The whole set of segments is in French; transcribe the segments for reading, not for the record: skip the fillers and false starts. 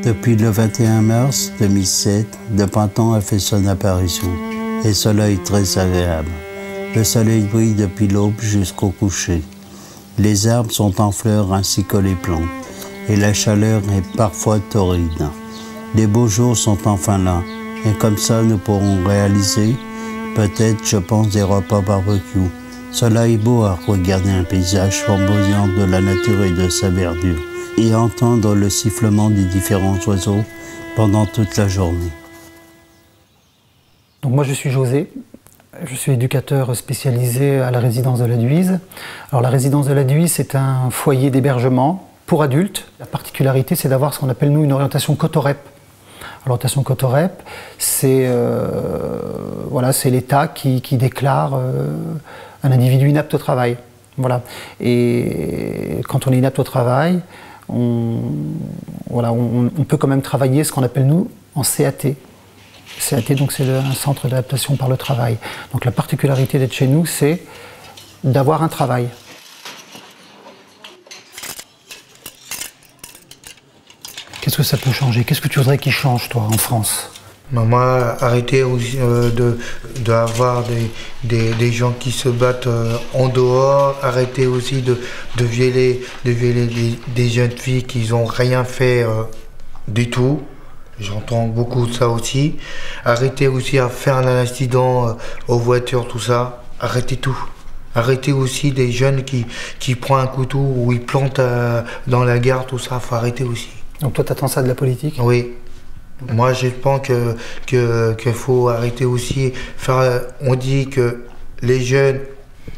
Depuis le 21 mars 2007, le printemps a fait son apparition, et cela est très agréable. Le soleil brille depuis l'aube jusqu'au coucher. Les arbres sont en fleurs ainsi que les plantes, et la chaleur est parfois torride. Les beaux jours sont enfin là, et comme ça nous pourrons réaliser, peut-être, je pense, des repas barbecue. Cela est beau à regarder un paysage flamboyant de la nature et de sa verdure, et entendre le sifflement des différents oiseaux pendant toute la journée. Donc moi je suis José, je suis éducateur spécialisé à la résidence de la Duise. Alors la résidence de la Duise, c'est un foyer d'hébergement pour adultes. La particularité, c'est d'avoir ce qu'on appelle nous une orientation Cotorep. L'orientation Cotorep, c'est voilà, c'est l'État qui déclare un individu inapte au travail. Voilà. Et quand on est inapte au travail, on peut quand même travailler ce qu'on appelle nous en CAT. CAT, donc c'est un centre d'adaptation par le travail. Donc la particularité d'être chez nous, c'est d'avoir un travail. Qu'est-ce que ça peut changer? Qu'est-ce que tu voudrais qu'il change, toi, en France? Moi, arrêter aussi d'avoir des gens qui se battent en dehors, arrêter aussi de violer des jeunes filles qui n'ont rien fait du tout. J'entends beaucoup de ça aussi. Arrêter aussi à faire un accident aux voitures, tout ça. Arrêtez tout. Arrêtez aussi des jeunes qui prennent un couteau ou ils plantent dans la gare, tout ça. Faut arrêter aussi. Donc toi, t'attends ça de la politique? Oui. Moi, je pense qu'il faut arrêter aussi. On dit que les jeunes,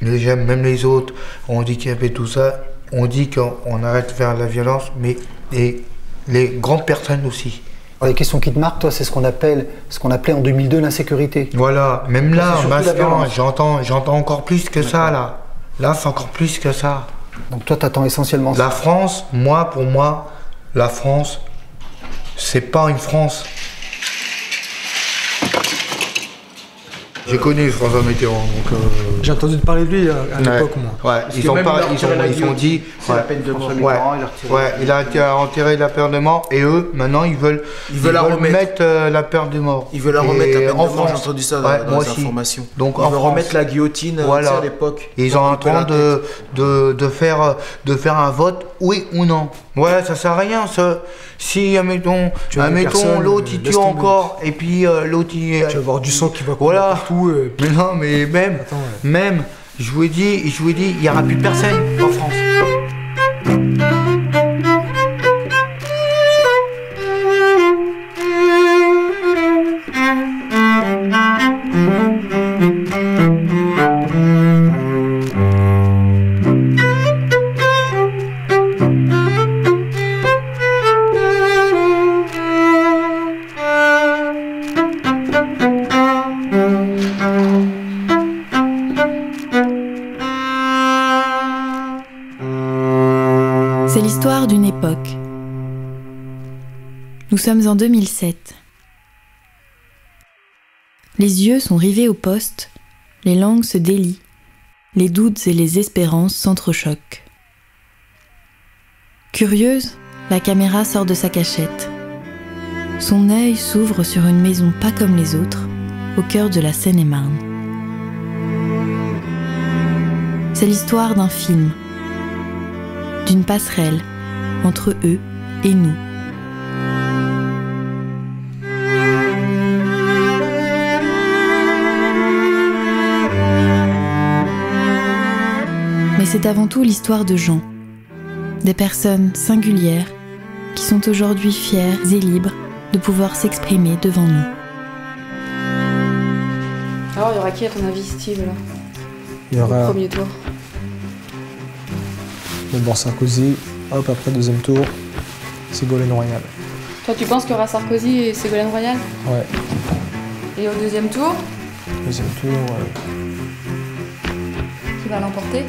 même les autres, handicapés, tout ça, on dit qu'on arrête de faire la violence, mais les grandes personnes aussi. Alors, les questions qui te marquent, toi, c'est ce qu'on appelait en 2002 l'insécurité. Voilà, même là, maintenant, j'entends encore plus que ça, là. Là, c'est encore plus que ça. Donc toi, t'attends essentiellement ça. La France, pour moi, la France, c'est pas une France. J'ai connu François Mitterrand, donc... J'ai entendu parler de lui à l'époque, moi. Ouais, ils ont dit... C'est la peine de mort. Mitterrand, il a enterré la peine de mort, et eux, maintenant, ils veulent remettre la peine de mort. Ils veulent la remettre la peine de mort, j'ai entendu ça dans les informations. Donc, ils veulent remettre la guillotine à l'époque. Ils sont en train de faire un vote, oui ou non. Ouais, ça sert à rien, ça. Si, admettons, l'autre il tue encore, et puis l'autre il... Tu vas avoir du sang qui va couler partout. Mais non, mais même, je vous ai dit, il n'y aura plus personne en France. C'est l'histoire d'une époque. Nous sommes en 2007. Les yeux sont rivés au poste, les langues se délient, les doutes et les espérances s'entrechoquent. Curieuse, la caméra sort de sa cachette. Son œil s'ouvre sur une maison pas comme les autres, au cœur de la Seine-et-Marne. C'est l'histoire d'un film, d'une passerelle entre eux et nous. Mais c'est avant tout l'histoire de gens, des personnes singulières qui sont aujourd'hui fières et libres de pouvoir s'exprimer devant nous. Alors, il y aura qui à ton avis, Steve, là? Il y aura... Au premier tour. Bon, Sarkozy, hop, après deuxième tour, Ségolène Royal. Toi, tu penses qu'il y aura Sarkozy et Ségolène Royal? Ouais. Et au deuxième tour? Deuxième tour, Qui va l'emporter?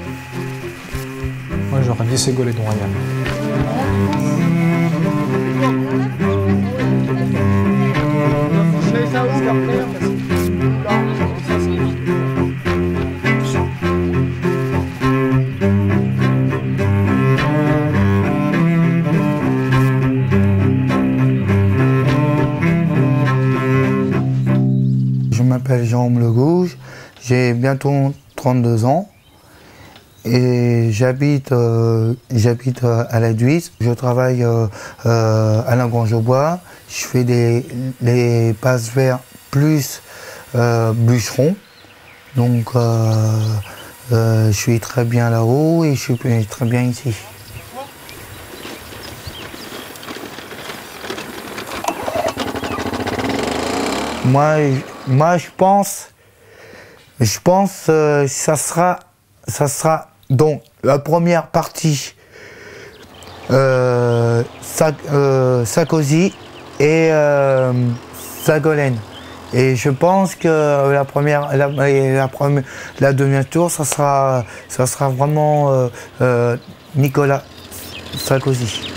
moi j'aurais dit Ségolène Royal. jambe gauche. J'ai bientôt 32 ans. Et j'habite à la Duise. Je travaille à la Grange au Bois. Je fais les passes verts plus bûcheron. Donc je suis très bien là-haut et je suis très bien ici. Moi je pense ça sera donc la première partie Sarkozy et Ségolène. Et je pense que la deuxième tour, ça sera vraiment Nicolas Sarkozy.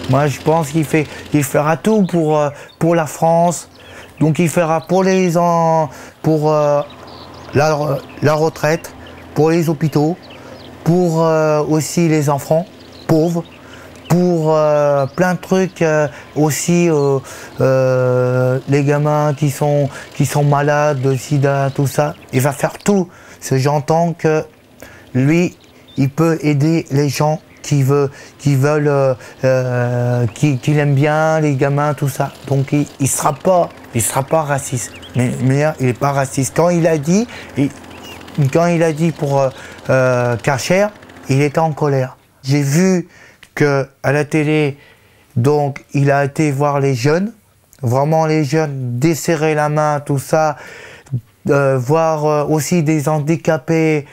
Moi, je pense qu'il fera tout pour la France. Donc, il fera pour la retraite, pour les hôpitaux, pour aussi les enfants pauvres, pour plein de trucs aussi, les gamins qui sont malades de sida, tout ça. Il va faire tout. Parce que j'entends que lui, il peut aider les gens qui aiment bien les gamins, tout ça. Donc il sera pas raciste. Mais il n'est pas raciste. Quand il a dit pour Karcher, il était en colère. J'ai vu que à la télé, donc il a été voir les jeunes, vraiment les jeunes, desserrer la main, tout ça. Voir aussi des handicapés,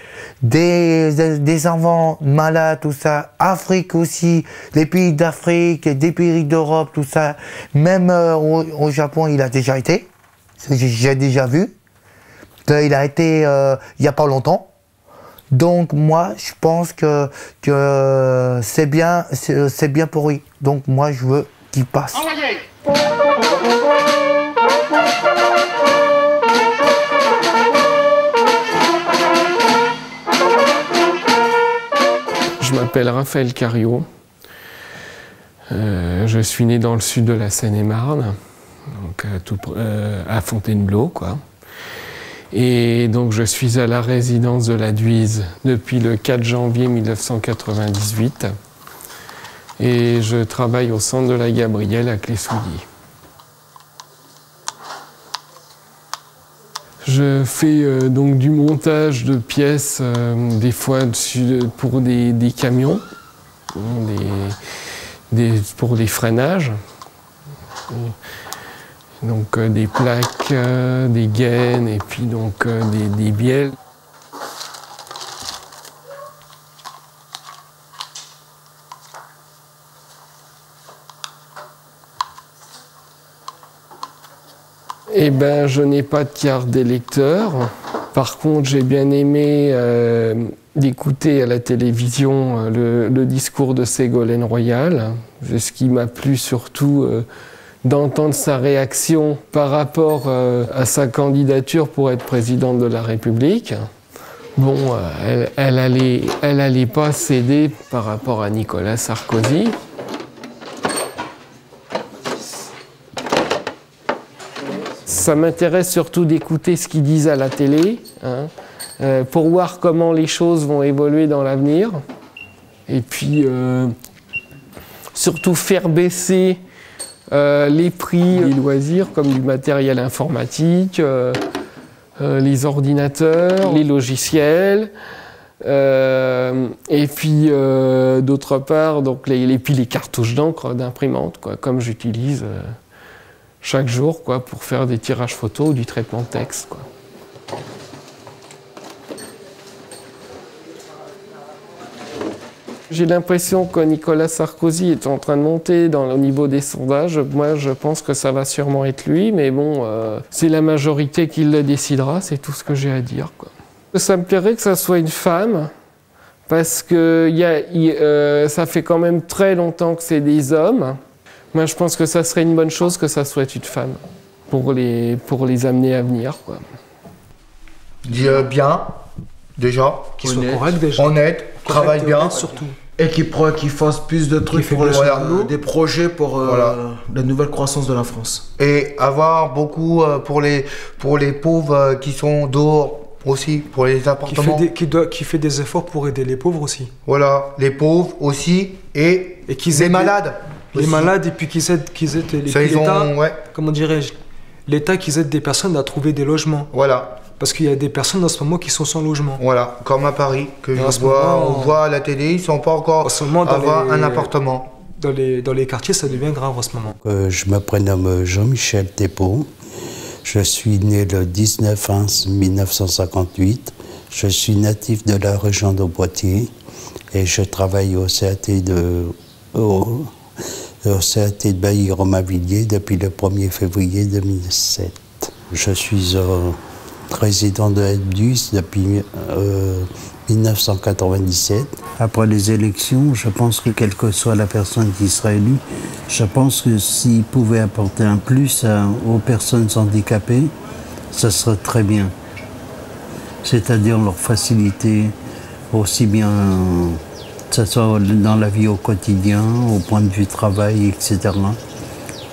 des enfants malades, tout ça. Afrique aussi, les pays d'Afrique, des pays d'Europe, tout ça. Même au Japon, il a déjà été. J'ai déjà vu. Il a été il n'y a pas longtemps. Donc moi, je pense que c'est bien pour lui. Donc moi, je veux qu'il passe. Je m'appelle Raphaël Cariot. Je suis né dans le sud de la Seine-et-Marne, donc à Fontainebleau, quoi. Et donc je suis à la résidence de la Duise depuis le 4 janvier 1998. Et je travaille au centre de la Gabrielle à Clé-Souilly. Je fais donc du montage de pièces, des fois pour des camions, pour des freinages. Donc des plaques, des gaines et puis donc des bielles. Eh ben, je n'ai pas de carte d'électeur. Par contre, j'ai bien aimé d'écouter à la télévision le discours de Ségolène Royal. Ce qui m'a plu surtout, d'entendre sa réaction par rapport à sa candidature pour être présidente de la République. Bon, elle allait pas céder par rapport à Nicolas Sarkozy. Ça m'intéresse surtout d'écouter ce qu'ils disent à la télé, hein, pour voir comment les choses vont évoluer dans l'avenir. Et puis, surtout faire baisser les prix des loisirs, comme du matériel informatique, les ordinateurs, les logiciels. Et puis, d'autre part, donc les cartouches d'encre d'imprimante, comme j'utilise chaque jour, pour faire des tirages photos ou du traitement de texte, J'ai l'impression que Nicolas Sarkozy est en train de monter au niveau des sondages. Moi, je pense que ça va sûrement être lui, mais bon, c'est la majorité qui le décidera, c'est tout ce que j'ai à dire, Ça me plairait que ça soit une femme, parce que ça fait quand même très longtemps que c'est des hommes. Moi, je pense que ça serait une bonne chose que ça soit une femme, pour les amener à venir, Bien, déjà. Qu'il soit correct, déjà. Honnête, travaille bien. Surtout. Et qui fasse plus de trucs pour des projets pour la nouvelle croissance de la France. Et avoir beaucoup pour les pauvres qui sont dehors aussi, pour les appartements. Qui fait des efforts pour aider les pauvres aussi. Voilà, les pauvres aussi et les malades. Les malades et puis qu'ils aident l'État, comment dirais-je, l'État qui aide des personnes à trouver des logements. Voilà. Parce qu'il y a des personnes en ce moment qui sont sans logement. Voilà, comme à Paris, que on voit à la télé, ils ne sont pas encore avoir un appartement. Dans les quartiers, ça devient grave en ce moment. Je me prénomme Jean-Michel Thépaut. Je suis né le 19 juin 1958. Je suis natif de la région de Poitiers et je travaille au CAT de Bailly-Romainvilliers depuis le 1er février 2007. Je suis résident de Duis depuis 1997. Après les élections, je pense que quelle que soit la personne qui sera élue, je pense que s'il pouvait apporter un plus aux personnes handicapées, ce serait très bien. C'est-à-dire leur faciliter aussi bien, que ce soit dans la vie au quotidien, au point de vue travail, etc.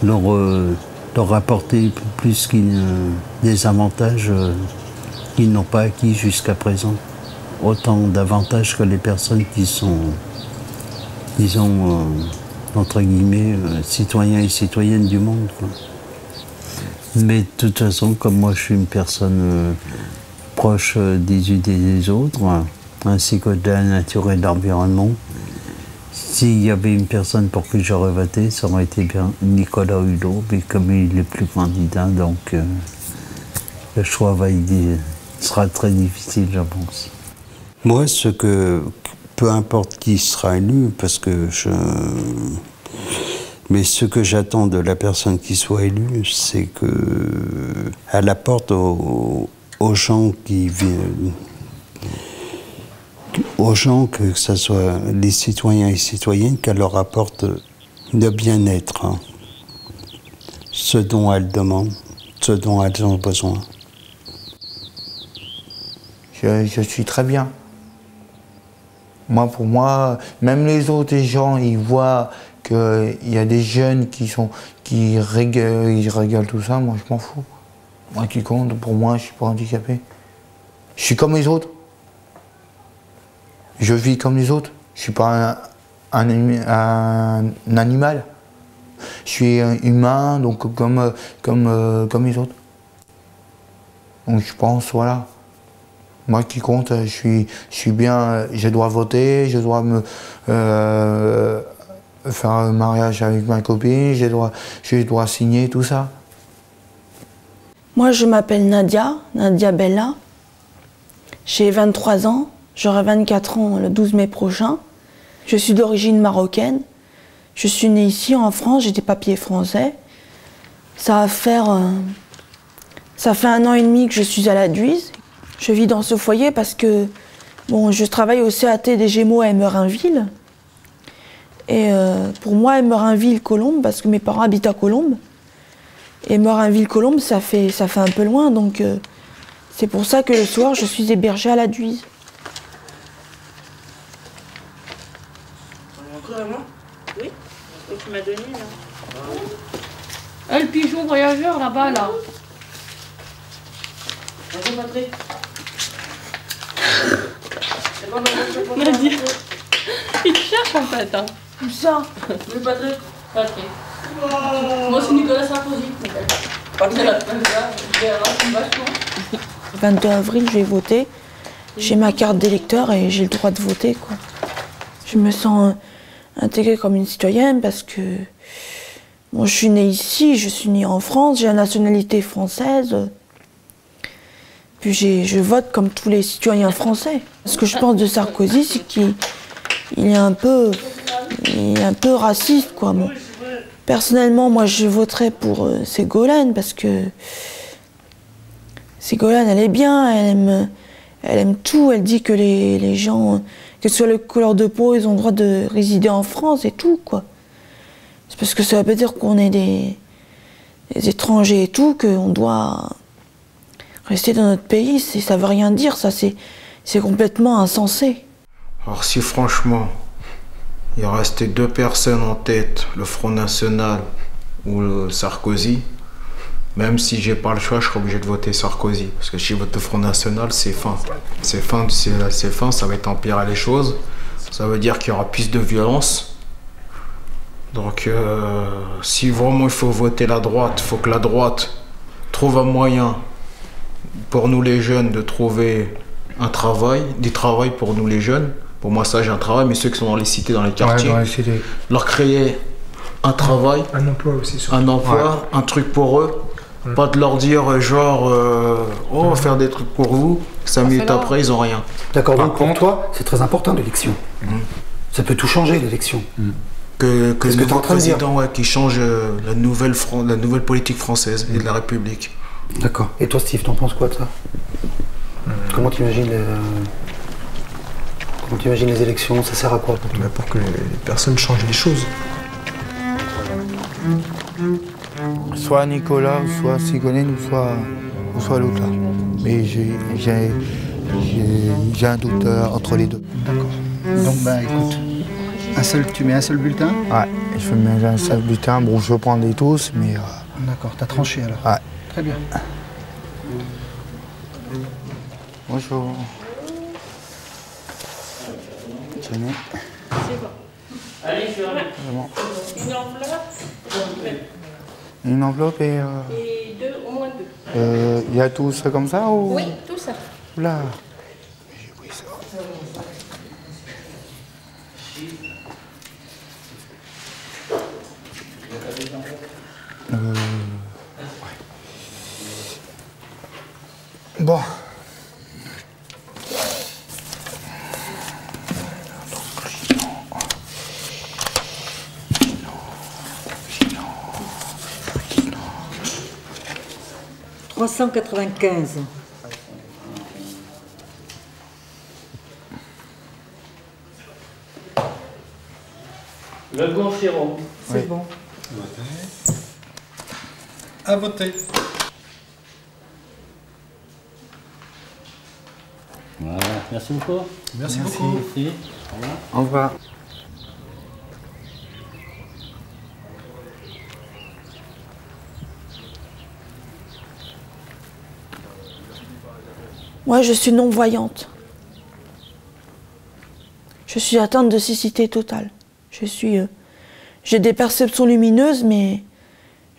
Leur apporter plus des avantages qu'ils n'ont pas acquis jusqu'à présent. Autant d'avantages que les personnes qui sont, disons, entre guillemets, citoyens et citoyennes du monde, quoi. Mais de toute façon, comme moi je suis une personne proche des unes et des autres, ainsi que de la nature et de l'environnement, s'il y avait une personne pour qui j'aurais voté, ça aurait été bien Nicolas Hulot, mais comme il n'est plus candidat, donc le choix sera très difficile, je pense. Moi, peu importe qui sera élu, parce que mais ce que j'attends de la personne qui soit élue, c'est qu'elle apporte aux gens qui vivent, aux gens, que ce soit les citoyens et citoyennes, qu'elle leur apporte le bien-être, hein. Ce dont elles demandent, ce dont elles ont besoin. Je suis très bien. Moi, pour moi, même les autres gens, ils voient qu'il y a des jeunes qui rigolent tout ça, moi je m'en fous. Moi qui compte, pour moi, je suis pas handicapé. Je suis comme les autres. Je vis comme les autres. Je suis pas un animal. Je suis humain, donc comme les autres. Donc je pense, voilà. Moi qui compte, je suis bien, je dois voter, je dois me faire un mariage avec ma copine, je dois signer tout ça. Moi je m'appelle Nadia Bella. J'ai 23 ans, j'aurai 24 ans le 12 mai prochain. Je suis d'origine marocaine. Je suis née ici en France, j'ai des papiers français. Ça fait 1 an et demi que je suis à la Duise. Je vis dans ce foyer parce que bon, je travaille au CAT des Gémeaux à Emerinville. Et pour moi, Emerinville-Colombes, parce que mes parents habitent à Colombes. Emerinville-Colombes, ça fait un peu loin, donc c'est pour ça que le soir, je suis hébergée à la Duise. Encore moi? Oui, ce que tu m'as donné là. Le pigeon voyageur là-bas, là. Bonjour Patrick. Nadia. Il te cherche en fait. Hein. Où ça? Oui Patrick. Patrick. Moi c'est Nicolas Sarkozy. Patrick. Le 22 avril, je vais voter. J'ai ma carte d'électeur et j'ai le droit de voter, quoi. Je me sens intégrée comme une citoyenne parce que bon, je suis née ici, je suis née en France, j'ai la nationalité française. Puis je vote comme tous les citoyens français. Ce que je pense de Sarkozy, c'est qu'il est un peu raciste, quoi. Bon. Personnellement, moi, je voterais pour Ségolène parce que Ségolène, elle est bien, elle aime tout. Elle dit que les gens, que ce soit la couleur de peau, ils ont le droit de résider en France et tout, quoi. C'est parce que ça veut pas dire qu'on est des étrangers et tout, qu'on doit rester dans notre pays, ça veut rien dire, ça, c'est complètement insensé. Alors si franchement, il restait 2 personnes en tête, le Front National ou le Sarkozy. Même si j'ai pas le choix, je serai obligé de voter Sarkozy. Parce que si je vote le Front National, c'est fin. C'est fin, ça va être empirer les choses. Ça veut dire qu'il y aura plus de violence. Donc si vraiment il faut voter la droite, il faut que la droite trouve un moyen pour nous les jeunes de trouver un travail, du travail pour nous les jeunes. Pour moi ça j'ai un travail, mais ceux qui sont dans les cités, dans les quartiers, leur créer un travail, un emploi aussi, surtout. Un emploi, un truc pour eux. Pas de leur dire genre oh, on va faire des trucs pour vous, 5 minutes après ils ont rien. D'accord, donc pour toi c'est très important l'élection. Ça peut tout changer l'élection. Que le nouveau président qui change la nouvelle politique française et de la République. D'accord. Et toi Steve, t'en penses quoi de ça? Comment t'imagines les élections? Ça sert à quoi pour toi? Pour que les personnes changent les choses. Soit Nicolas, soit Ségolène, ou soit l'autre là. Mais j'ai un doute entre les deux. D'accord. Donc bah écoute, tu mets un seul bulletin? Ouais, je mets un seul bulletin. Bon, je prends des tous, mais... D'accord, t'as tranché alors? Ouais. Très bien. Bonjour. Tenez. C'est bon. Allez, je vais bon. Une enveloppe. Une enveloppe et... Et au moins 2. Il y a tout ça comme ça ou... Oui, tout ça. Oula. J'ai pris ça. Bon. « 395. Le Gonchero. C'est bon. À voter. Voilà, merci beaucoup. Merci beaucoup. Merci. Au revoir. Moi, je suis non-voyante. Je suis atteinte de cécité totale. J'ai des perceptions lumineuses, mais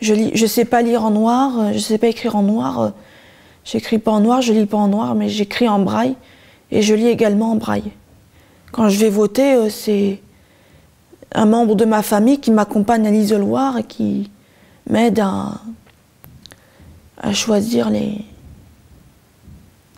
je sais pas lire en noir, je sais pas écrire en noir. J'écris pas en noir, je lis pas en noir, mais j'écris en braille et je lis également en braille. Quand je vais voter, c'est un membre de ma famille qui m'accompagne à l'isoloir et qui m'aide à choisir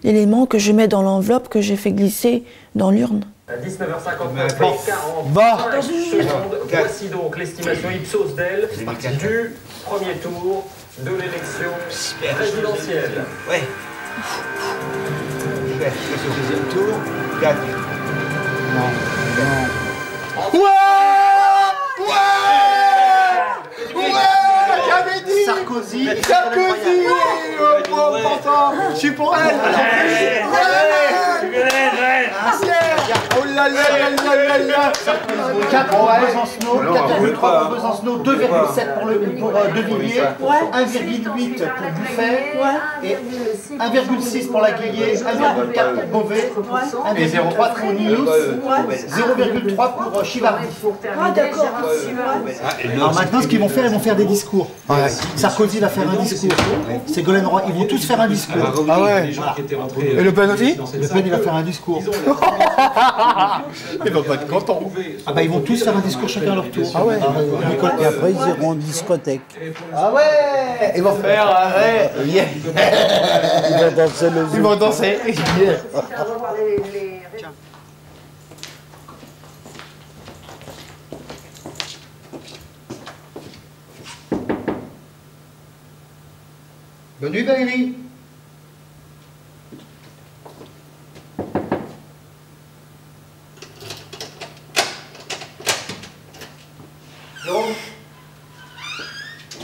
l'élément que je mets dans l'enveloppe que j'ai fait glisser dans l'urne. À 19h59 et 45 secondes, voici donc l'estimation Ipsos d'elle du premier tour de l'élection présidentielle. Ouais. Le deuxième tour, 4. Non. J'avais dit Sarkozy, je suis pour elle. Oh là là là là là. 4 pour Besancenot, 4,3 pour Besancenot, 2,7 pour De Villiers, 1,8 pour Buffet, et 1,6 pour la Guillier, 1,4 pour Beauvais, 1,3 pour Nius, 0,3 pour Chivardi. Ah d'accord. Alors maintenant, ce qu'ils vont faire, ils vont faire des discours. Sarkozy va faire un discours. Ségolène Royal, ils vont tous faire un discours. Ah ouais. Et Le Pen aussi? Le Pen, il va faire un discours. Ils vont pas être contents. Ah bah ils vont tous faire un discours chacun à leur tour. Ah ouais. Et après, ils iront en discothèque. Ah ouais. Ils vont faire... Ils vont danser le zouk. Ils vont danser. Bonne nuit Valérie.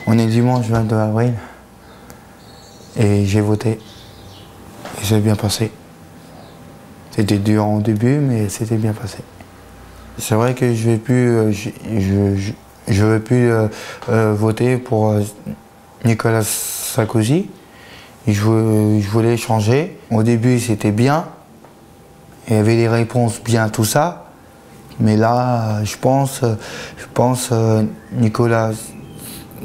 On est dimanche 22 avril et j'ai voté. Et c'est bien passé. C'était dur au début, mais c'était bien passé. C'est vrai que je vais plus voter pour Nicolas Sarkozy. Je voulais changer. Au début, c'était bien. Il y avait des réponses bien, tout ça. Mais là, je pense Nicolas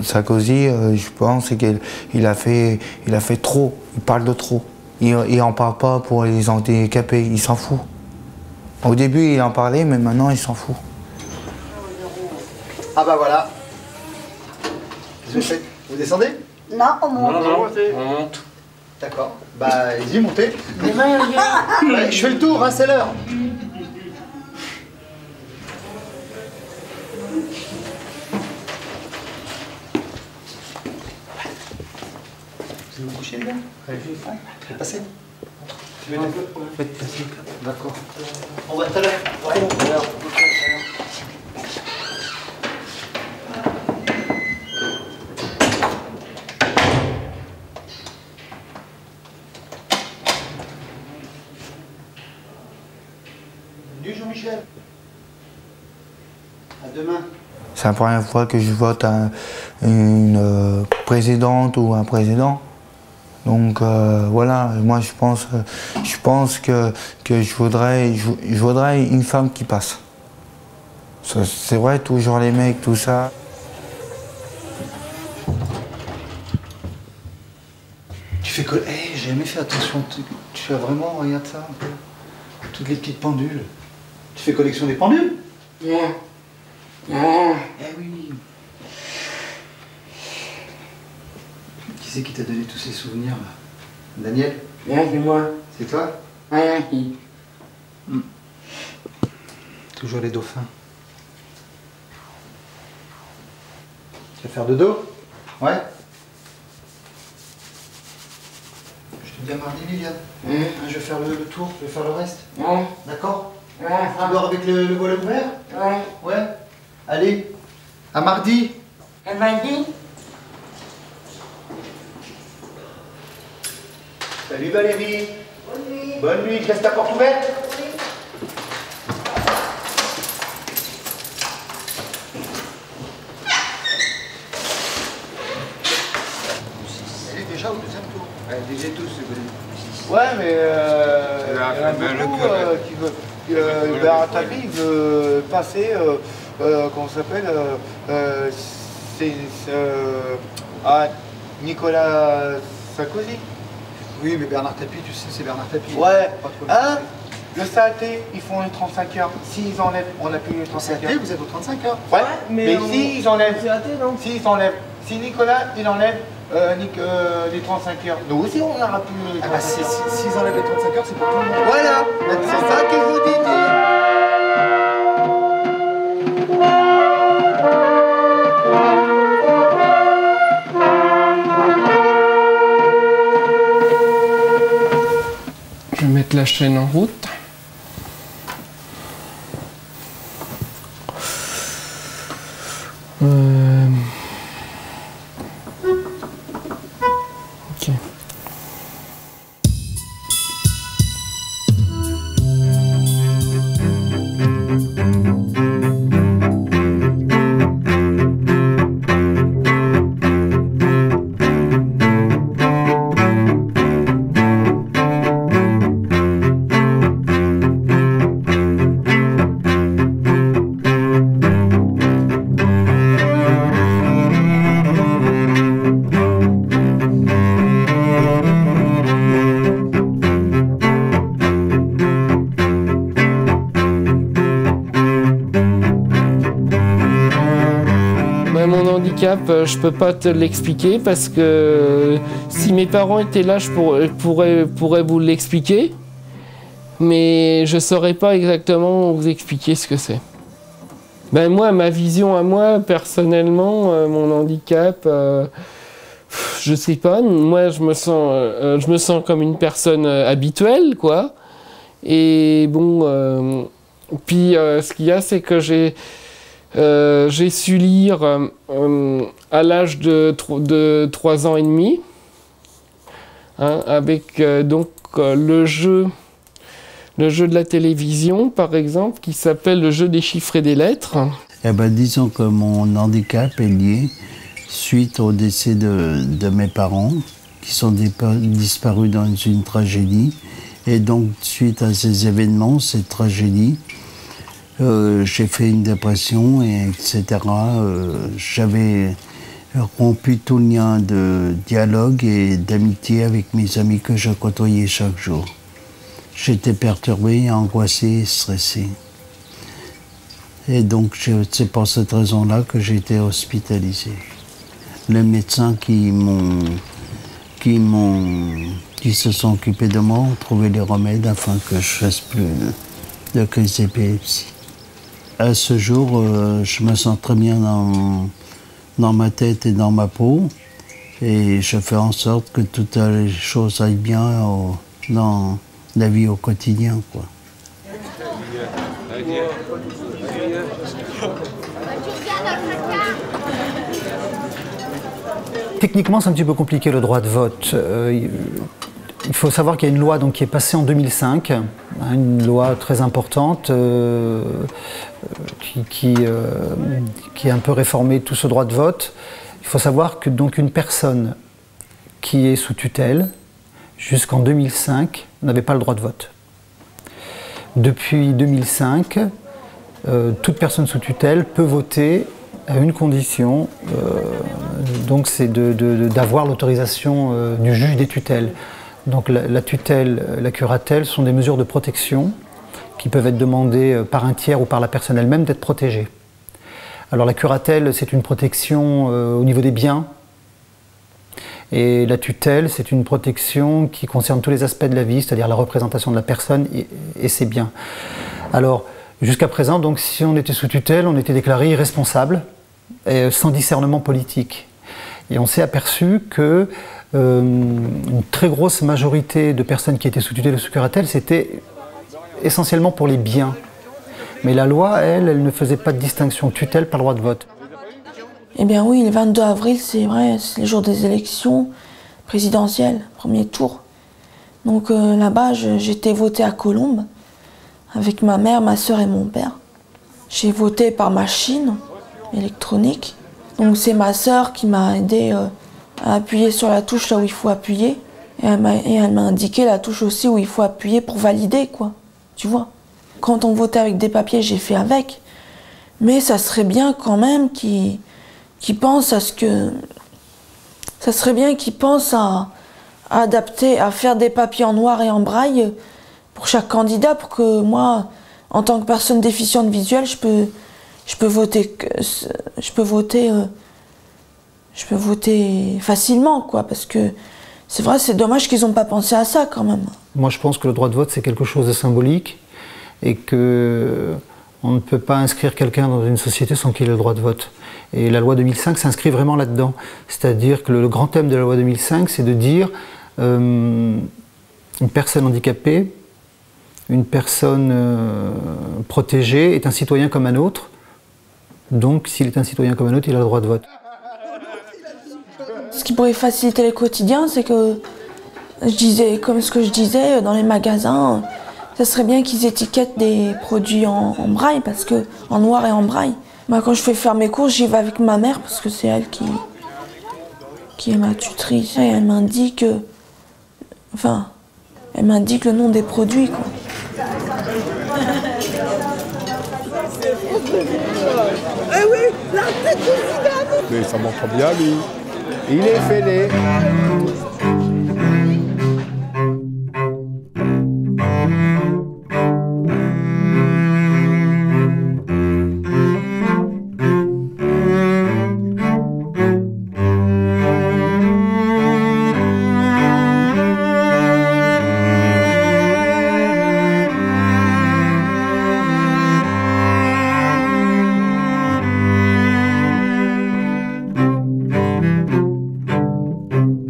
Sarkozy, je pense qu'il a fait trop. Il parle de trop. Il n'en parle pas pour les handicapés. Il s'en fout. Au début, il en parlait, mais maintenant, il s'en fout. Ah bah voilà. Qu'est-ce que vous faites? Vous descendez? Non, on monte. On monte. D'accord. Bah, allez-y, montez. Ouais, je fais le tour, hein, c'est l'heure. Vous vous couchez, les gars? Allez-y, faites passer. Tu veux un peu? Faites passer. D'accord. On va tout à l'heure. Ouais, tout à l'heure. Jean-Michel. À demain. C'est la première fois que je vote une présidente ou un président. Donc voilà, moi je pense que je voudrais une femme qui passe. C'est vrai, toujours les mecs, tout ça. Tu fais que... Hey, j'ai jamais fait attention. Tu fais vraiment, regarde ça un peu. Toutes les petites pendules. Tu fais collection des pendules? Ouais. Eh oui. Qui c'est qui t'a donné tous ces souvenirs là? Daniel? Ouais, c'est moi. C'est toi? Ouais. Toujours les dauphins. Tu vas faire de dos? Ouais. Je te dis à mardi, Liliane. Je vais faire le tour, je vais faire le reste. Ouais. D'accord? Ouais. Tu dors avec le volet ouvert? Ouais. Ouais. Allez, à mardi. À mardi. Salut Valérie. Bonne nuit, je laisse ta porte ouverte? Elle est déjà au deuxième tour. Elle est déjà tous, c'est bon. Ouais, mais il y en a beaucoup qui veut. Bernard Tapie veut passer, comment ça s'appelle, à Nicolas Sarkozy. Oui, mais Bernard Tapie, tu sais, c'est Bernard Tapie. Ouais, hein? Le CAT, ils font les 35 heures. S'ils enlèvent, on a plus les 35 heures. Vous êtes aux 35 heures? Ouais, mais s'ils enlèvent, si Nicolas, il enlève les 35 heures, nous aussi, on n'aura plus les 35 heures. S'ils enlèvent les 35 heures, c'est pour tout le monde. Voilà, c'est ça que je vous dis. Je vais mettre la chaîne en route. Ok. Je peux pas te l'expliquer parce que si mes parents étaient là, je pourrais vous l'expliquer, mais je saurais pas exactement vous expliquer ce que c'est. Ben moi, ma vision à moi, personnellement, mon handicap, je sais pas. Moi, je me sens comme une personne habituelle, quoi. Et bon, puis ce qu'il y a, c'est que j'ai su lire à l'âge de 3 ans et demi, hein, avec donc le jeu le jeu de la télévision, par exemple, qui s'appelle le jeu des chiffres et des lettres. Eh ben, disons que mon handicap est lié suite au décès de mes parents, qui sont disparus dans une tragédie. Et donc, suite à ces événements, cette tragédie, j'ai fait une dépression, etc. J'avais rompu tout lien de dialogue et d'amitié avec mes amis que je côtoyais chaque jour. J'étais perturbé, angoissé, stressé. Et donc, c'est pour cette raison-là que j'ai été hospitalisé. Les médecins qui se sont occupés de moi ont trouvé les remèdes afin que je fasse plus de crise d'épilepsie. À ce jour, je me sens très bien dans ma tête et dans ma peau, et je fais en sorte que toutes les choses aillent bien dans la vie au quotidien, quoi. Techniquement, c'est un petit peu compliqué le droit de vote. Il faut savoir qu'il y a une loi donc, qui est passée en 2005, une loi très importante qui a un peu réformé tout ce droit de vote. Il faut savoir que donc, une personne qui est sous tutelle, jusqu'en 2005, n'avait pas le droit de vote. Depuis 2005, toute personne sous tutelle peut voter à une condition, donc c'est d'avoir l'autorisation du juge des tutelles. Donc la tutelle, la curatelle sont des mesures de protection qui peuvent être demandées par un tiers ou par la personne elle-même d'être protégée. Alors la curatelle, c'est une protection au niveau des biens, et la tutelle, c'est une protection qui concerne tous les aspects de la vie, c'est-à-dire la représentation de la personne et ses biens. Alors, jusqu'à présent, donc, si on était sous tutelle, on était déclaré irresponsable, sans discernement politique. Et on s'est aperçu que une très grosse majorité de personnes qui étaient sous tutelle ou sous curatelle, c'était essentiellement pour les biens. Mais la loi, elle ne faisait pas de distinction. Tutelle, pas le droit de vote. Eh bien oui, le 22 avril, c'est vrai, c'est le jour des élections présidentielles, premier tour. Donc là-bas, j'étais votée à Colombes, avec ma mère, ma soeur et mon père. J'ai voté par machine électronique. Donc c'est ma soeur qui m'a aidé à appuyer sur la touche là où il faut appuyer. Et elle m'a indiqué la touche aussi où il faut appuyer pour valider, quoi. Tu vois. Quand on votait avec des papiers, j'ai fait avec. Mais ça serait bien quand même qu'ils pensent à ce que... Ça serait bien qu'ils pensent à adapter, à faire des papiers en noir et en braille pour chaque candidat, pour que moi, en tant que personne déficiente visuelle, je peux voter facilement, quoi, parce que c'est vrai, c'est dommage qu'ils n'ont pas pensé à ça quand même. Moi, je pense que le droit de vote, c'est quelque chose de symbolique et que on ne peut pas inscrire quelqu'un dans une société sans qu'il ait le droit de vote. Et la loi 2005 s'inscrit vraiment là-dedans. C'est-à-dire que le grand thème de la loi 2005, c'est de dire une personne handicapée, une personne protégée est un citoyen comme un autre. Donc, s'il est un citoyen comme un autre, il a le droit de vote. Ce qui pourrait faciliter le quotidien, c'est que, comme ce que je disais, dans les magasins, ça serait bien qu'ils étiquettent des produits en braille, parce que, en noir et en braille. Moi, quand je fais faire mes courses, j'y vais avec ma mère, parce que c'est elle qui est ma tutrice. Et elle m'indique, elle m'indique le nom des produits, quoi. Eh oui, la tête de Zidane. Mais ça montre bien, lui. Il est fêlé.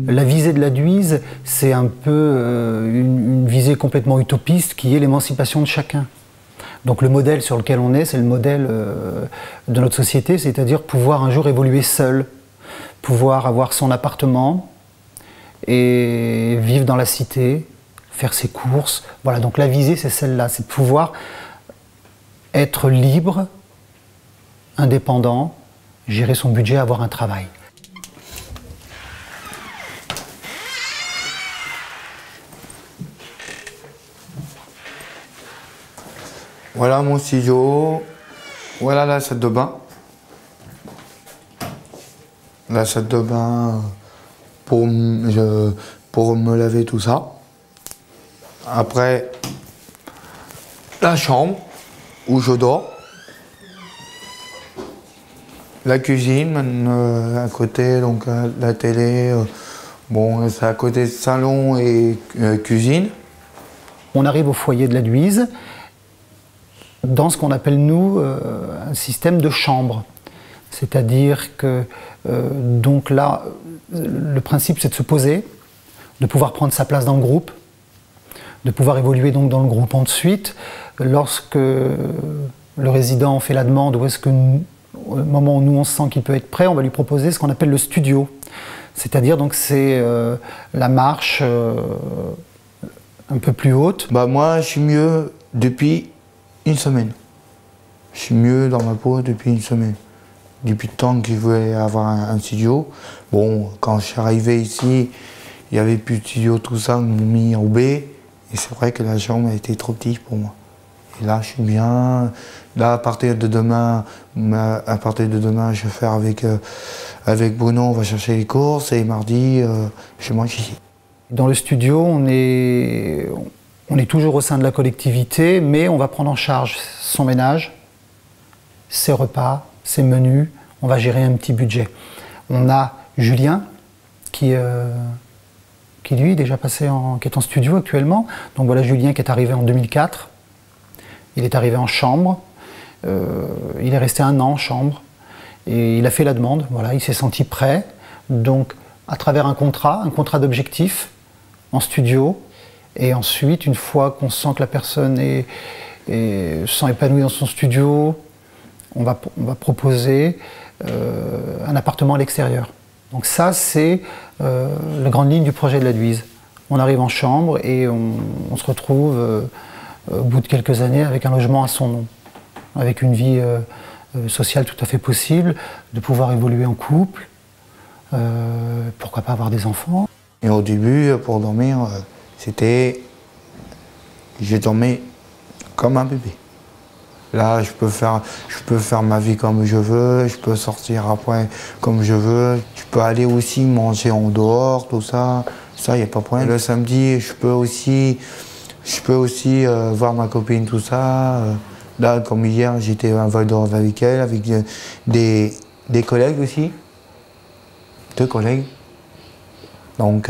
La visée de la Duise, c'est un peu une visée complètement utopiste qui est l'émancipation de chacun. Donc le modèle sur lequel on est, c'est le modèle de notre société, c'est-à-dire pouvoir un jour évoluer seul, pouvoir avoir son appartement et vivre dans la cité, faire ses courses. Voilà, donc la visée, c'est celle-là, c'est de pouvoir être libre, indépendant, gérer son budget, avoir un travail. Voilà mon studio, voilà la salle de bain. La salle de bain pour me laver tout ça. Après, la chambre où je dors. La cuisine, à côté, donc la télé. Bon, c'est à côté salon et cuisine. On arrive au foyer de la Duise dans ce qu'on appelle, nous, un système de chambre. C'est-à-dire que, donc là, le principe, c'est de se poser, de pouvoir prendre sa place dans le groupe, de pouvoir évoluer donc dans le groupe. Ensuite, lorsque le résident fait la demande, ou est-ce que au moment où nous on sent qu'il peut être prêt, on va lui proposer ce qu'on appelle le studio. C'est-à-dire donc c'est la marche un peu plus haute. Bah moi, je suis mieux depuis une semaine. Je suis mieux dans ma peau depuis une semaine. Depuis le temps que je voulais avoir un studio. Bon, quand je suis arrivé ici, il n'y avait plus de studio, tout ça, ils m'ont mis en B. Et c'est vrai que la chambre a été trop petite pour moi. Et là, je suis bien. Là, à partir de demain, je vais faire avec Bruno, on va chercher les courses. Et mardi, je mange ici. Dans le studio, on est toujours au sein de la collectivité, mais on va prendre en charge son ménage, ses repas, ses menus. On va gérer un petit budget. On a Julien, qui lui est déjà passé qui est en studio actuellement. Donc voilà Julien qui est arrivé en 2004. Il est arrivé en chambre. Il est resté 1 an en chambre. Et il a fait la demande. Voilà, il s'est senti prêt. Donc à travers un contrat d'objectif en studio. Et ensuite, une fois qu'on sent que la personne se sent épanouie dans son studio, on va proposer un appartement à l'extérieur. Donc ça, c'est la grande ligne du projet de la Duise. On arrive en chambre et on se retrouve au bout de quelques années avec un logement à son nom, avec une vie sociale tout à fait possible, de pouvoir évoluer en couple, pourquoi pas avoir des enfants. Et au début, pour dormir, je dormais comme un bébé. Là, je peux faire ma vie comme je veux, je peux sortir après comme je veux. Je peux aller aussi manger en dehors, tout ça. Ça, il n'y a pas de problème. Le samedi, je peux aussi voir ma copine, tout ça. Là, comme hier, j'étais à Val d'Or avec elle, avec des collègues aussi. 2 collègues. Donc,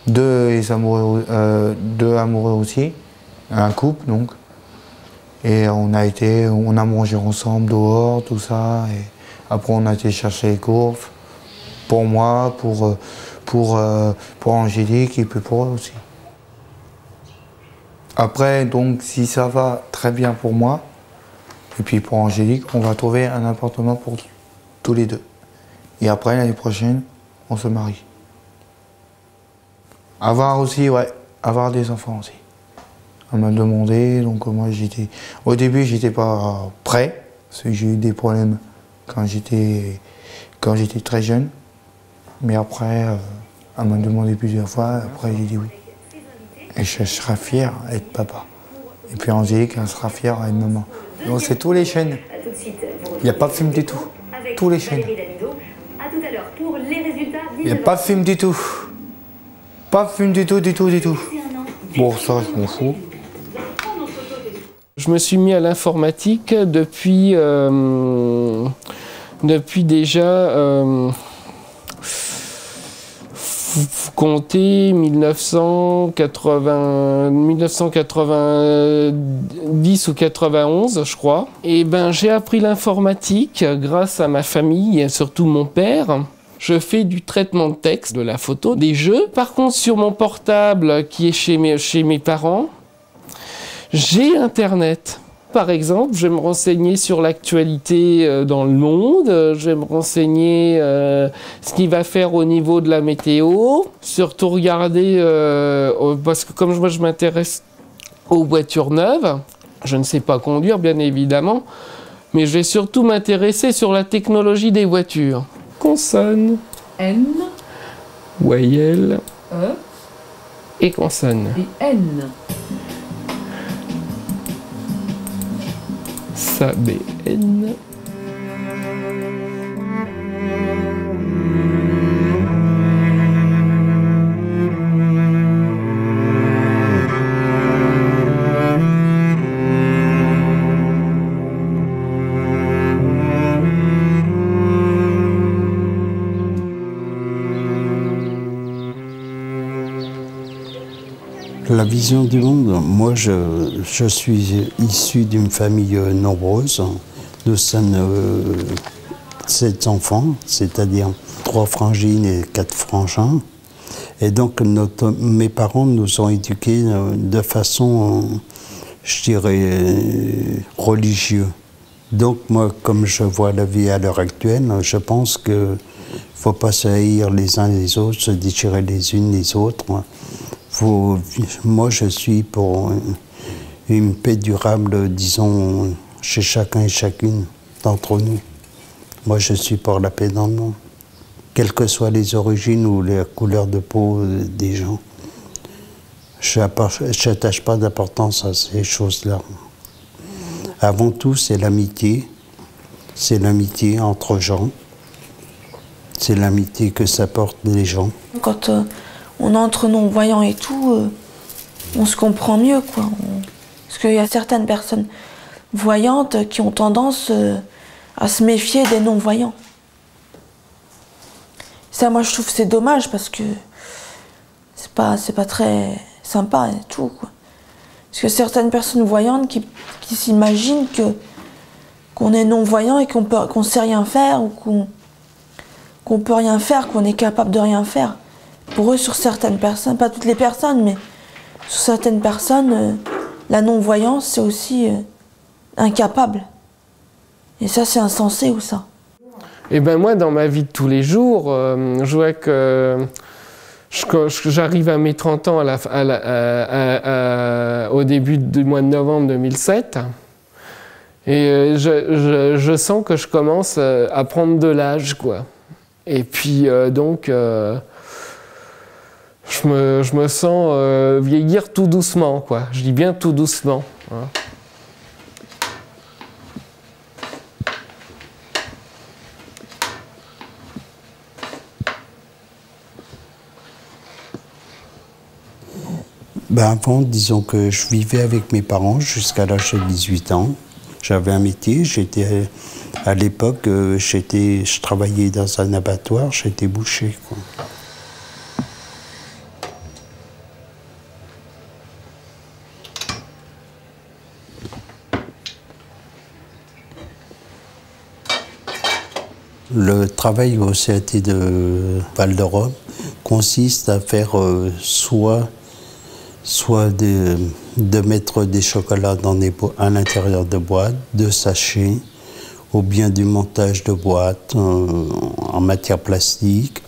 2 amoureux aussi. Un couple, donc. Et on a mangé ensemble dehors, tout ça. Et après, on a été chercher les courses. Pour moi, pour Angélique et puis pour eux aussi. Après, donc, si ça va très bien pour moi, et puis pour Angélique, on va trouver un appartement pour tous les 2. Et après, l'année prochaine, on se marie. Avoir des enfants aussi. On m'a demandé, donc moi au début j'étais pas prêt, parce que j'ai eu des problèmes quand j'étais très jeune. Mais après, on m'a demandé plusieurs fois, après j'ai dit oui. Et je serai fier d'être papa. Et puis Angélique, elle sera fière d'être maman. Donc c'est tous les chaînes. Il n'y a pas de film du tout. Tous les chaînes. Il n'y a pas de film du tout. Pas de film du tout. Bon, ça, je m'en fous. Je me suis mis à l'informatique depuis déjà, comptez 1990 ou 91, je crois. Et ben, j'ai appris l'informatique grâce à ma famille et surtout mon père. Je fais du traitement de texte, de la photo, des jeux. Par contre, sur mon portable qui est chez mes parents, j'ai Internet. Par exemple, je vais me renseigner sur l'actualité dans le monde, je vais me renseigner ce qu'il va faire au niveau de la météo, surtout regarder, parce que comme moi je m'intéresse aux voitures neuves, je ne sais pas conduire bien évidemment, mais je vais surtout m'intéresser sur la technologie des voitures. Consonne. N. Voyelle. E. Et consonne. Et N. SABN. La vision du monde, moi je suis issu d'une famille nombreuse. Nous sommes 7 enfants, c'est-à-dire 3 frangines et 4 frangins. Et donc mes parents nous ont éduqués de façon, je dirais, religieuse. Donc moi, comme je vois la vie à l'heure actuelle, je pense qu'il ne faut pas se haïr les uns les autres, se déchirer les unes les autres. Moi, je suis pour une paix durable, disons, chez chacun et chacune d'entre nous. Moi, je suis pour la paix dans le monde, quelles que soient les origines ou la couleur de peau des gens. Je n'attache pas d'importance à ces choses-là. Avant tout, c'est l'amitié entre gens, c'est l'amitié que s'apportent les gens. Quand on est entre non-voyants et tout, on se comprend mieux, quoi. Parce qu'il y a certaines personnes voyantes qui ont tendance à se méfier des non-voyants. Ça, moi, je trouve que c'est dommage parce que c'est pas très sympa et tout, quoi. Parce que certaines personnes voyantes qui s'imaginent qu'on est non-voyant et qu'on sait rien faire ou qu'on peut rien faire, qu'on est capable de rien faire. Pour eux, sur certaines personnes, pas toutes les personnes, mais sur certaines personnes, la non-voyance, c'est aussi incapable. Et ça, c'est insensé ou ça? Eh ben moi, dans ma vie de tous les jours, je vois que j'arrive à mes 30 ans au début du mois de novembre 2007. Et je sens que je commence à prendre de l'âge, quoi. Et puis, donc... Je me sens vieillir tout doucement, quoi. Je dis bien tout doucement. Hein. Avant, disons que je vivais avec mes parents jusqu'à l'âge de 18 ans. J'avais un métier, à l'époque, je travaillais dans un abattoir, j'étais boucher, quoi. Le travail au CAT de Val-de-Rome consiste à faire soit de mettre des chocolats à l'intérieur de boîtes, de sachets, ou bien du montage de boîtes en matière plastique,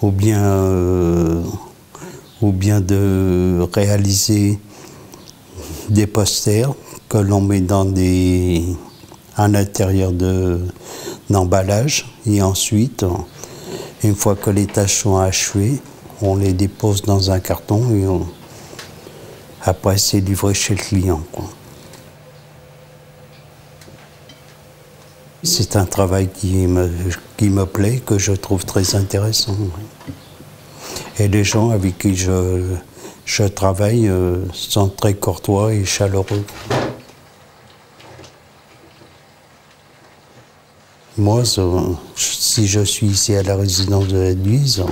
ou bien de réaliser des posters que l'on met à l'intérieur d'emballage. Et ensuite, une fois que les tâches sont achevées, on les dépose dans un carton et après c'est livré chez le client, quoi. C'est un travail qui me plaît, que je trouve très intéressant. Et les gens avec qui je travaille sont très courtois et chaleureux. Moi, si je suis ici à la résidence de la Duise,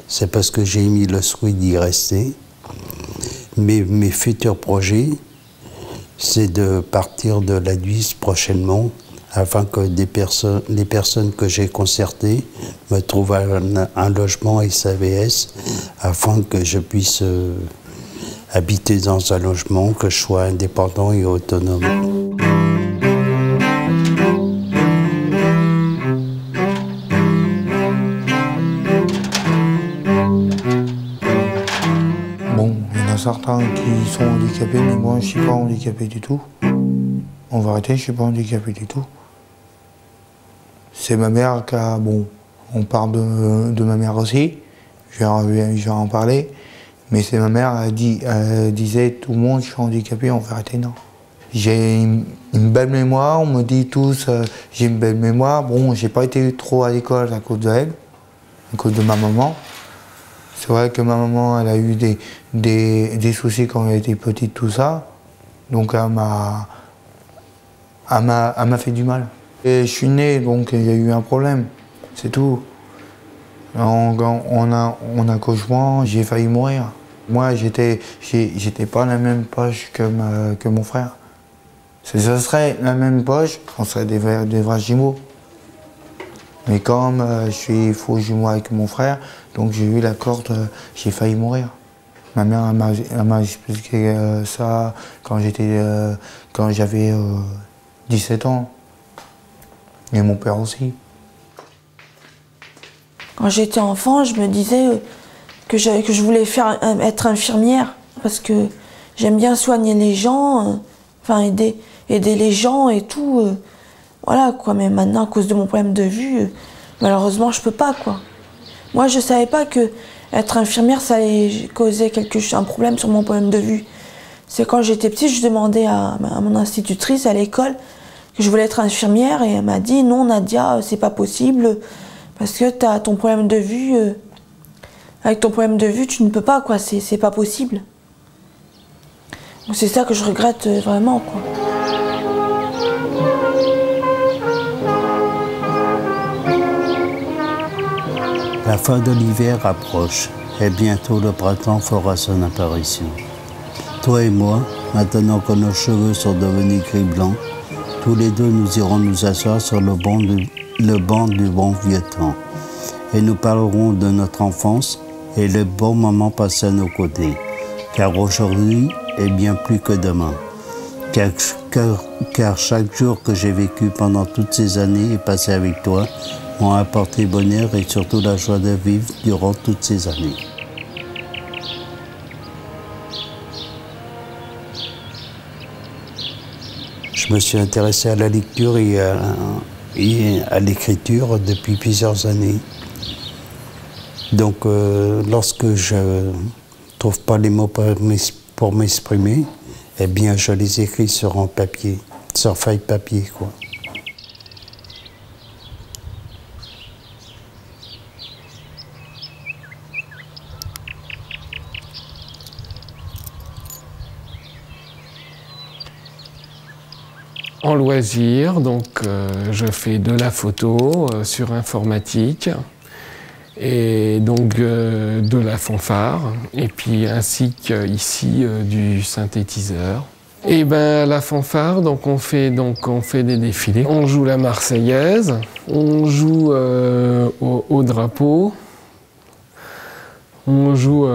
c'est parce que j'ai émis le souhait d'y rester. Mais mes futurs projets, c'est de partir de la Duise prochainement, afin que les personnes que j'ai concertées me trouvent un logement SAVS, afin que je puisse habiter dans un logement, que je sois indépendant et autonome. Bon, il y en a certains qui sont handicapés, mais moi je ne suis pas handicapé du tout. En vérité, je ne suis pas handicapé du tout. C'est ma mère qui a... Bon, on parle de ma mère aussi, je vais en parler. Mais c'est ma mère, elle disait tout le monde, je suis handicapé, en vérité non. J'ai une belle mémoire, on me dit tous, j'ai une belle mémoire. Bon, j'ai pas été trop à l'école à cause d'elle, à cause de ma maman. C'est vrai que ma maman, elle a eu des soucis quand elle était petite, tout ça. Donc elle m'a fait du mal. Et je suis né, donc il y a eu un problème, c'est tout. En accouchement, j'ai failli mourir. Moi, j'étais pas la même poche que mon frère. Ce serait la même poche, on serait des vrais jumeaux. Mais comme je suis faux jumeau avec mon frère, donc j'ai eu la corde, j'ai failli mourir. Ma mère m'a expliqué ça quand j'avais 17 ans. Et mon père aussi. Quand j'étais enfant, je me disais que je voulais être infirmière parce que j'aime bien soigner les gens, enfin aider les gens et tout. Voilà quoi, mais maintenant à cause de mon problème de vue, malheureusement je peux pas quoi. Moi je savais pas que être infirmière ça allait causer un problème sur mon problème de vue. C'est quand j'étais petite, je demandais à mon institutrice à l'école que je voulais être infirmière et elle m'a dit non Nadia, c'est pas possible parce que tu as ton problème de vue. Avec ton problème de vue, tu ne peux pas, quoi, c'est pas possible. Donc c'est ça que je regrette vraiment, quoi. La fin de l'hiver approche et bientôt le printemps fera son apparition. Toi et moi, maintenant que nos cheveux sont devenus gris-blancs, tous les deux nous irons nous asseoir sur le banc du bon vieux temps et nous parlerons de notre enfance et le bon moment passé à nos côtés. Car aujourd'hui est bien plus que demain. Car chaque jour que j'ai vécu pendant toutes ces années et passé avec toi m'ont apporté bonheur et surtout la joie de vivre durant toutes ces années. Je me suis intéressé à la lecture et à l'écriture depuis plusieurs années. Donc, lorsque je ne trouve pas les mots pour m'exprimer, eh bien, je les écris sur un papier, sur feuille papier, quoi. En loisir, donc, je fais de la photo sur informatique. Et donc de la fanfare, et puis ainsi qu'ici du synthétiseur. Et ben la fanfare, donc on fait des défilés. On joue la Marseillaise, on joue au drapeau, on joue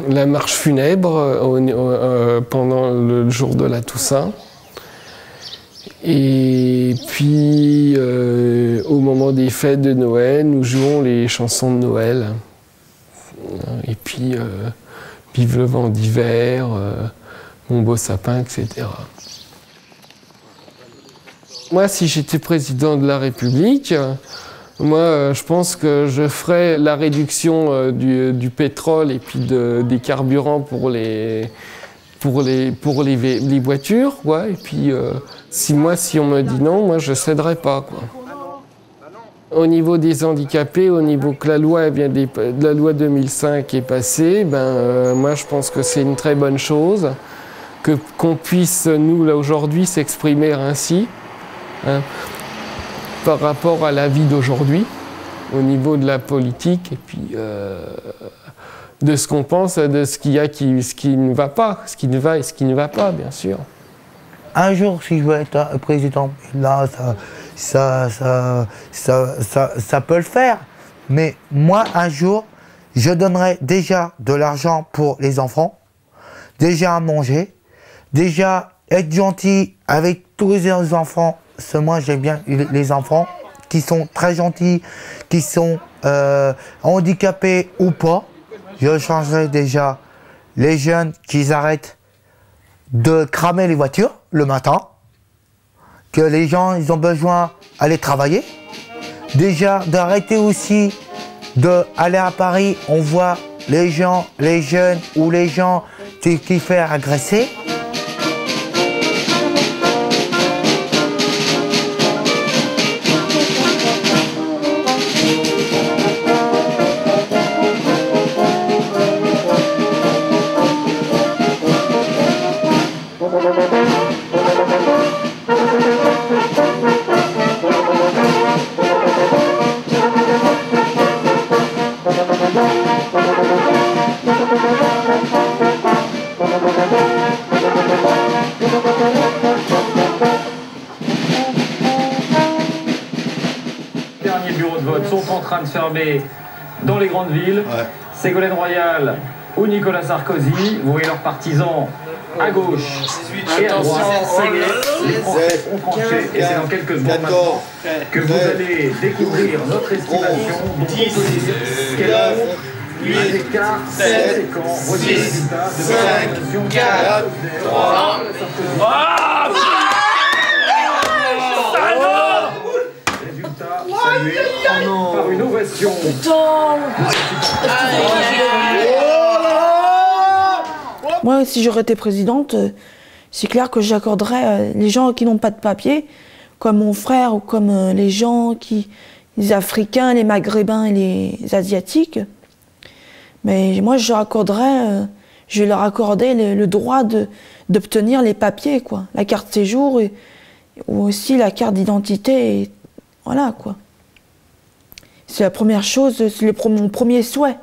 la marche funèbre pendant le jour de la Toussaint. Et puis, au moment des fêtes de Noël, nous jouons les chansons de Noël. Et puis, Vive le vent d'hiver, Mon beau sapin, etc. Moi, si j'étais président de la République, moi, je pense que je ferais la réduction du pétrole et puis des carburants pour les voitures, quoi. Et puis, si on me dit non, moi je céderai pas, quoi. Au niveau des handicapés, au niveau que la loi la loi 2005 est passée, moi je pense que c'est une très bonne chose qu'on puisse nous là aujourd'hui s'exprimer ainsi, hein, par rapport à la vie d'aujourd'hui, au niveau de la politique et puis de ce qu'on pense, de ce qu'il y a ce qui ne va pas, ce qui ne va et ce qui ne va pas, bien sûr. Un jour, si je veux être président, là, ça peut le faire. Mais moi, un jour, je donnerai déjà de l'argent pour les enfants, déjà à manger, déjà être gentil avec tous les enfants. Parce que moi, j'aime bien les enfants qui sont très gentils, qui sont handicapés ou pas. je changerais déjà les jeunes qu'ils arrêtent de cramer les voitures le matin, que les gens ils ont besoin d'aller travailler. Déjà d'arrêter aussi d'aller à Paris, on voit les gens, les jeunes ou les gens qui font agresser. Les derniers bureaux de vote sont en train de fermer dans les grandes villes. Ségolène Royal ou Nicolas Sarkozy, vous voyez leurs partisans à gauche et à droite. Les Français ont tranché et c'est dans quelques secondes maintenant que vous allez découvrir notre estimation dont on peut dire qu'elle montre un écart conséquent. Voici les résultats de l'évaluation de 4, 3, résultat salué par une ovation. Moi, si j'aurais été présidente, c'est clair que j'accorderais les gens qui n'ont pas de papier, comme mon frère ou comme les gens les Africains, les Maghrébins et les Asiatiques. Mais moi, je vais leur accorder le droit d'obtenir les papiers, quoi. La carte séjour ou aussi la carte d'identité. Et voilà, quoi. C'est la première chose, c'est mon premier souhait.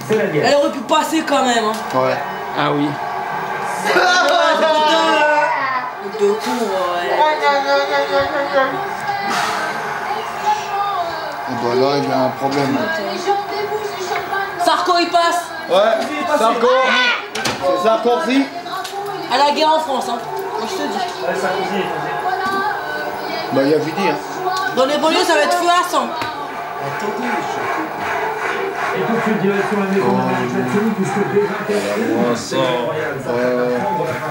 Elle aurait pu passer quand même. Hein. Ouais. Ah oui. De cours, Bah là, il y a un problème. Sarko, il passe. Ouais, Sarko. C'est Sarkozy. À la guerre en France, hein. Moi, je te dis. Ouais, Sarkozy. Bah, il y a Vidi, hein. Dans les banlieues, ça va être feu à sang. Et tout de suite, direction la maison de la puisque déjà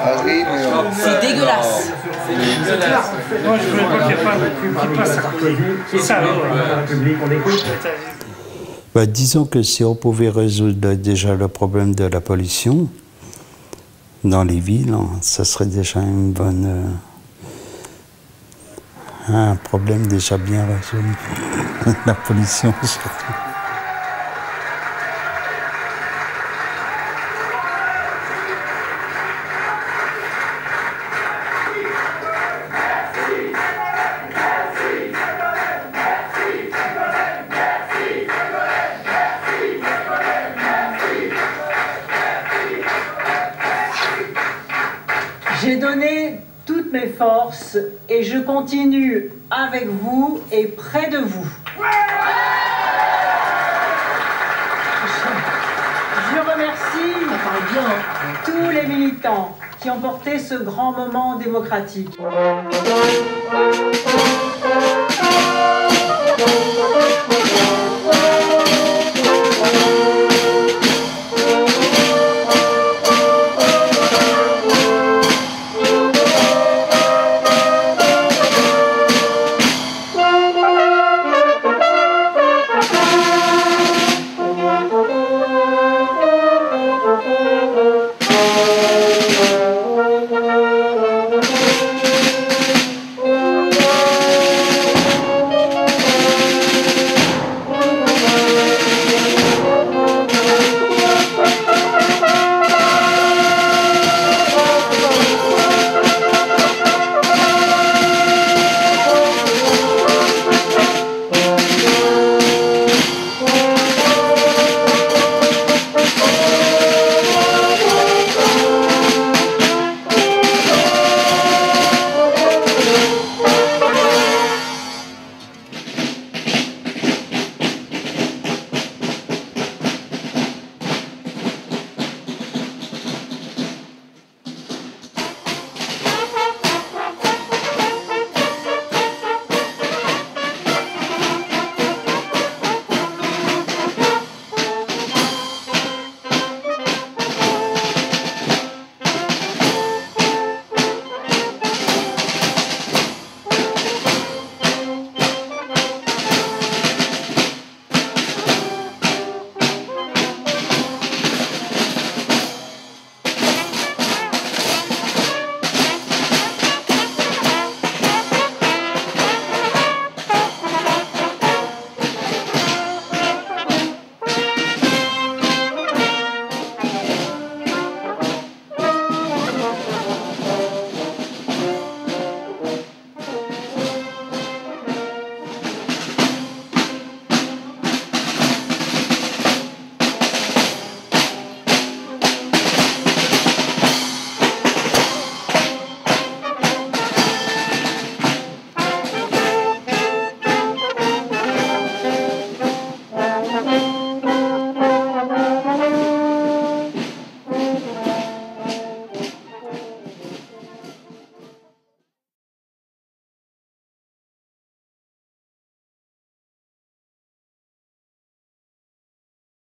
Ah oui, mais... C'est dégueulasse. C'est dégueulasse. Moi, je veux pas qu'il n'y ait pas qui passe Sarkozy. C'est ça, la République, on écoute. Bah, disons que si on pouvait résoudre déjà le problème de la pollution dans les villes, ça serait déjà une bonne... un problème déjà bien résolu. La pollution surtout. J'ai donné toutes mes forces et je continue avec vous et près de vous. Je remercie tous les militants qui ont porté ce grand moment démocratique.